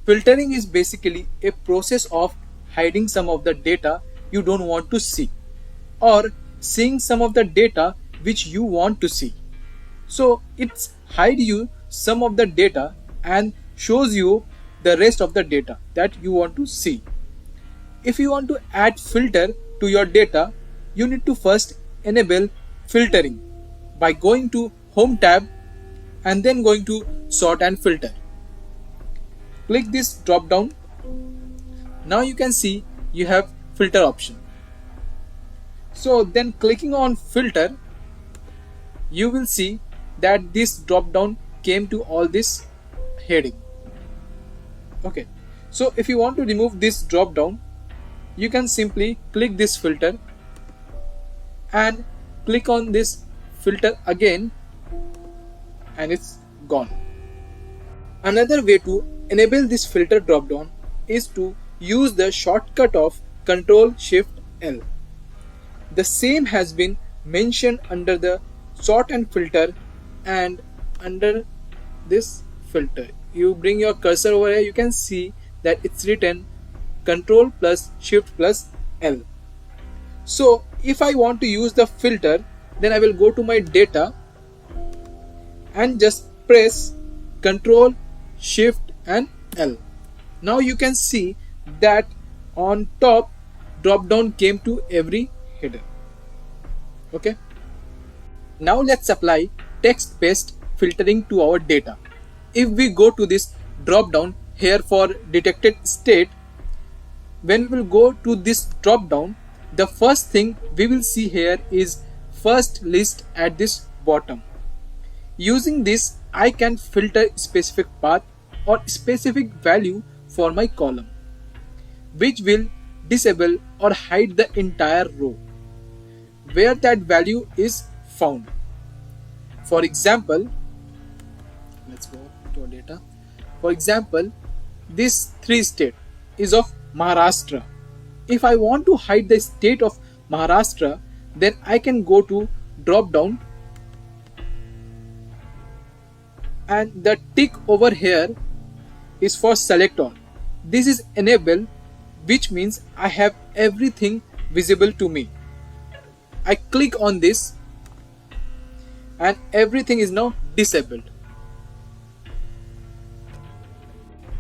Filtering is basically a process of hiding some of the data you don't want to see, or seeing some of the data which you want to see. So it's hide you some of the data and shows you the rest of the data that you want to see. If you want to add filter to your data, you need to first enable filtering by going to Home tab and then going to Sort and Filter. Click this drop down. Now you can see you have filter option. So then clicking on filter, you will see that this drop down came to all this heading. Okay, so if you want to remove this drop down, you can simply click this filter and click on this filter again and it's gone. Another way to enable this filter drop down is to use the shortcut of Ctrl+Shift+L. The same has been mentioned under the sort and filter, and under this filter you bring your cursor over here, you can see that it's written Ctrl+Shift+L. So if I want to use the filter, then I will go to my data and just press Ctrl+Shift+L. Now you can see that on top drop down came to every header. Okay, now let's apply text based filtering to our data. If we go to this drop down here for detected state, when we will go to this drop down, the first thing we will see here is first list at this bottom. Using this, I can filter specific path or specific value for my column, which will disable or hide the entire row where that value is found. For example, let's go to our data. For example, this 3 state is of Maharashtra. If I want to hide the state of Maharashtra, then I can go to drop down and the tick over here is for select all. This is enable, which means I have everything visible to me. I click on this and everything is now disabled.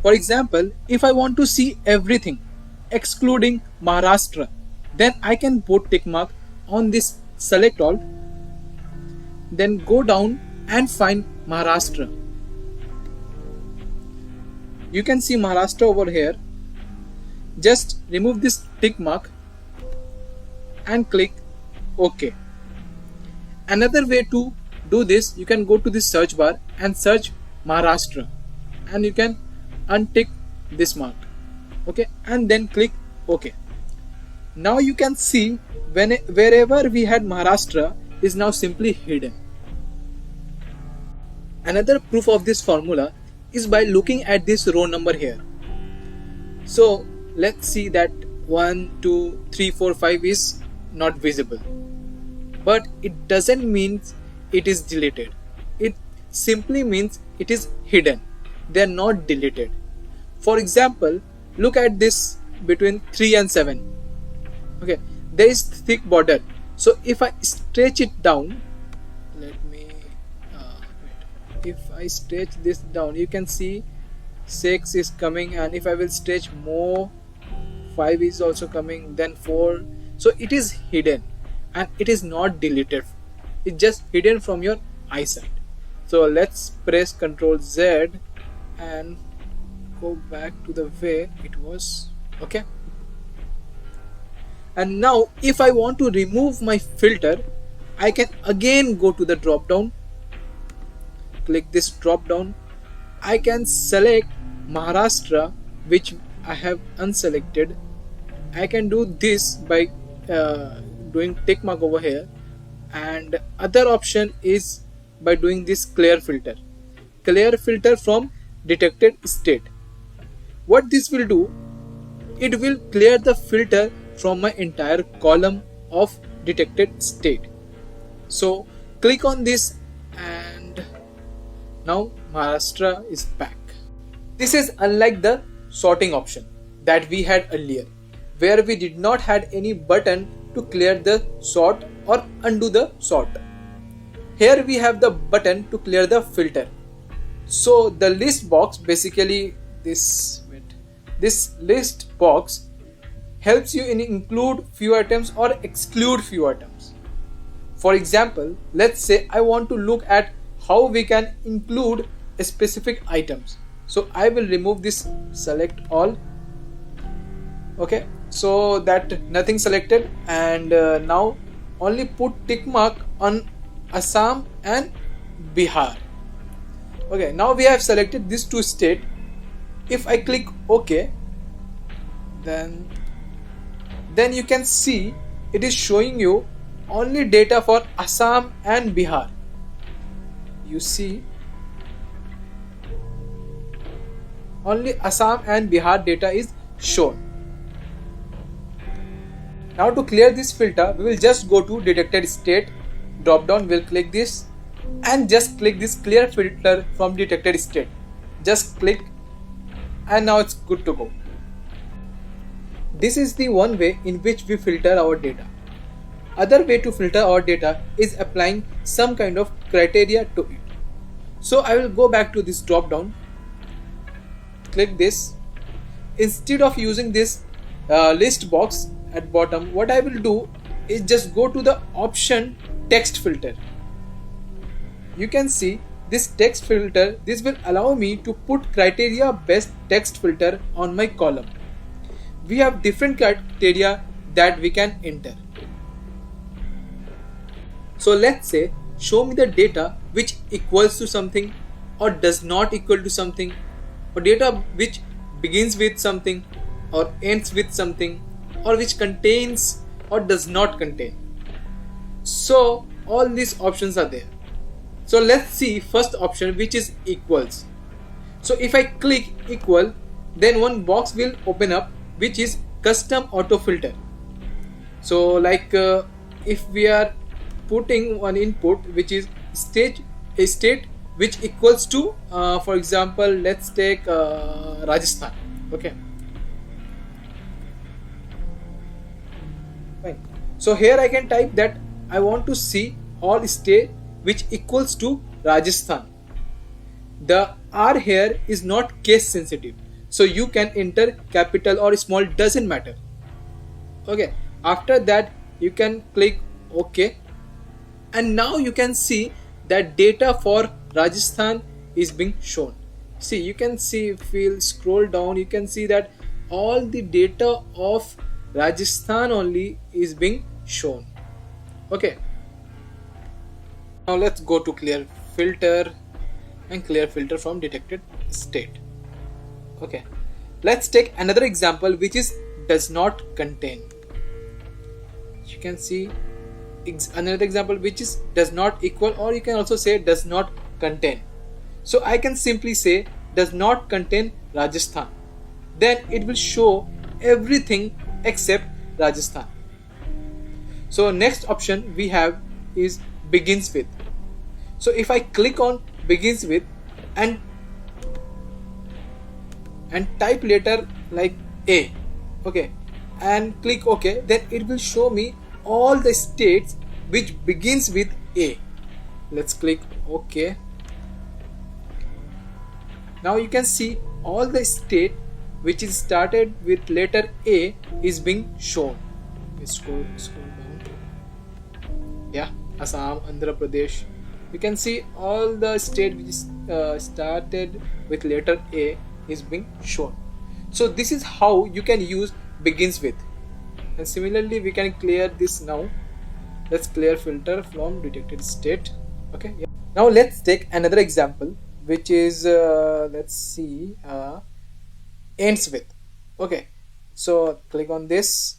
For example, if I want to see everything excluding Maharashtra, then I can put tick mark on this select all, then go down and find Maharashtra. You can see Maharashtra over here. Just remove this tick mark and click OK. Another way to do this, you can go to the search bar and search Maharashtra and you can untick this mark. Okay, and then click OK. Now you can see wherever we had Maharashtra is now simply hidden. Another proof of this formula is by looking at this row number here. So let's see that 1, 2, 3, 4, 5 is not visible, but it doesn't mean it is deleted. It simply means it is hidden. They are not deleted. For example, look at this between 3 and 7. Okay, there is thick border. So if I stretch it down, if I stretch this down, you can see 6 is coming, and if I will stretch more, 5 is also coming, then 4. So it is hidden and it is not deleted. It's just hidden from your eyesight. So let's press Ctrl Z and go back to the way it was. Okay, and now if I want to remove my filter, I can again go to the drop down, click this drop down. I can select Maharashtra, which I have unselected. I can do this by doing tick mark over here, and other option is by doing this clear filter from detected state. What this will do, it will clear the filter from my entire column of detected state. So click on this and now Maharashtra is back. This is unlike the sorting option that we had earlier, where we did not had any button to clear the sort or undo the sort. Here we have the button to clear the filter. So the list box, basically this list box helps you in include few items or exclude few items. For example, let's say I want to look at how we can include a specific items. So I will remove this select all. Okay, so that nothing selected, and now only put tick mark on Assam and Bihar. Okay, now we have selected these two states. If I click OK, then you can see it is showing you only data for Assam and Bihar. You see, only Assam and Bihar data is shown. Now to clear this filter, we will just go to detected state drop down. We'll click this and just click this clear filter from detected state. Just click, and now it's good to go. This is the one way in which we filter our data. Other way to filter our data is applying some kind of criteria to it. So I will go back to this drop down, click this. Instead of using this list box at bottom, what I will do is just go to the option text filter. You can see this text filter. This will allow me to put criteria based text filter on my column. We have different criteria that we can enter. So let's say show me the data which equals to something or does not equal to something, or data which begins with something or ends with something, or which contains or does not contain. So all these options are there. So let's see first option, which is equals. So if I click equal, then one box will open up which is custom auto filter. So like if we are putting one input which is a state which equals to for example, let's take Rajasthan. Okay, fine. So here I can type that I want to see all state which equals to Rajasthan. The R here is not case sensitive, so you can enter capital or small, doesn't matter. Okay, after that you can click OK, and now you can see that data for Rajasthan is being shown. See, you can see, if we'll scroll down, you can see that all the data of Rajasthan only is being shown. Okay, now let's go to clear filter and clear filter from detected state. Okay, let's take another example which is does not contain. You can see another example which is does not equal, or you can also say does not contain. So I can simply say does not contain Rajasthan. Then it will show everything except Rajasthan. So next option we have is begins with. So if I click on begins with and type letter like A, okay, and click OK, then it will show me all the states which begins with A. Let's click OK. Now you can see all the state which is started with letter A is being shown. Scroll down. Yeah, Assam, Andhra Pradesh. You can see all the state which is started with letter A is being shown. So this is how you can use begins with. And similarly we can clear this now. Let's clear filter from detected state. Okay, yeah. Now let's take another example which is let's see ends with. Okay, so click on this.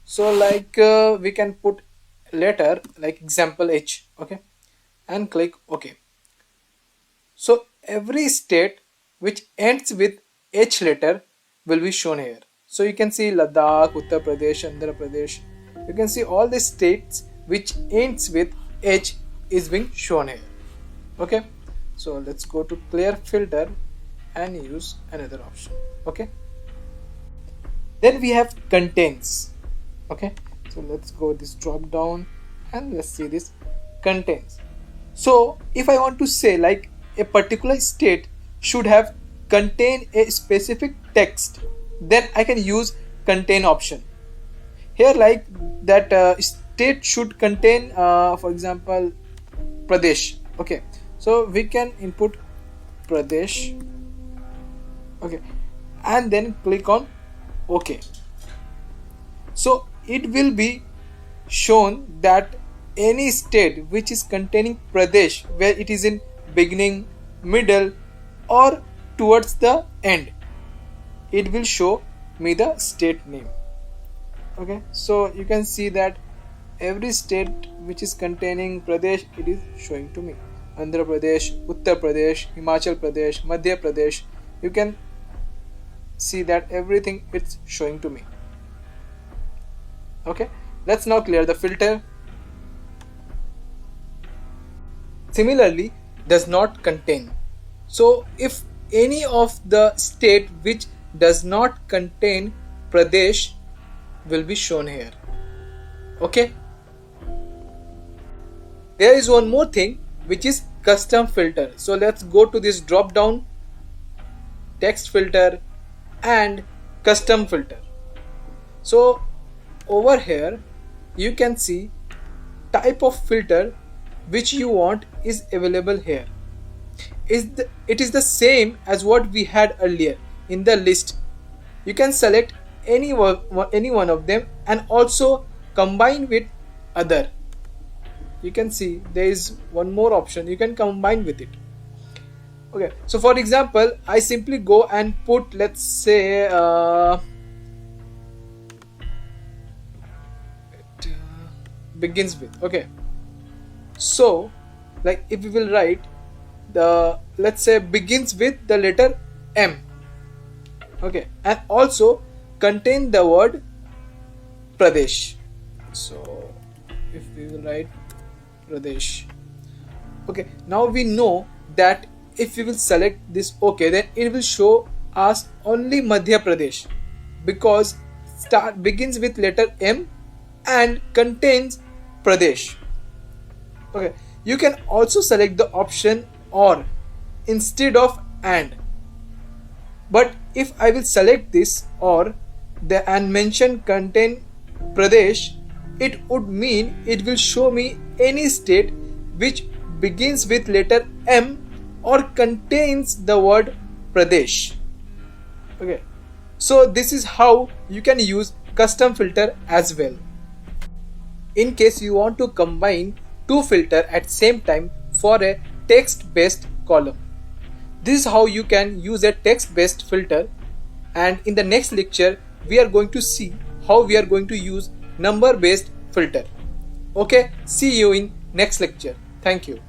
So like we can put letter like example H. Okay, and click OK. So every state which ends with H letter will be shown here. So you can see Ladakh, Uttar Pradesh, Andhra Pradesh. You can see all the states which ends with H is being shown here. Okay, so let's go to clear filter and use another option. Okay, then we have contains. Okay, so let's go this drop down and let's see this contains. So if I want to say like a particular state should have contain a specific text, then I can use contain option here. Like that state should contain for example Pradesh. Okay, so we can input Pradesh. Okay, and then click on OK. So it will be shown that any state which is containing Pradesh, where it is in beginning, middle or towards the end, it will show me the state name. Okay, so you can see that every state which is containing Pradesh, it is showing to me. Andhra Pradesh, Uttar Pradesh, Himachal Pradesh, Madhya Pradesh. You can see that everything it's showing to me. Okay, let's now clear the filter. Similarly, does not contain. So if any of the state which does not contain Pradesh will be shown here. Okay, there is one more thing which is custom filter. So let's go to this drop down, text filter and custom filter. So over here you can see type of filter which you want is available here. It is the same as what we had earlier in the list. You can select any one of them and also combine with other. You can see there is one more option, you can combine with it. Okay, so for example I simply go and put, let's say it begins with. Okay, so like if we will write the, let's say begins with the letter M. Okay, and also contain the word Pradesh. So if we will write Pradesh. Okay, now we know that if we will select this OK, then it will show us only Madhya Pradesh because begins with letter M and contains Pradesh. Okay, you can also select the option or instead of and. But if I will select this or and mention contain Pradesh, it would mean it will show me any state which begins with letter M or contains the word Pradesh. Okay, so this is how you can use custom filter as well. In case you want to combine two filters at same time for a text based column, this is how you can use a text based filter, and in the next lecture we are going to see how we are going to use number based filter. Okay, see you in next lecture. Thank you.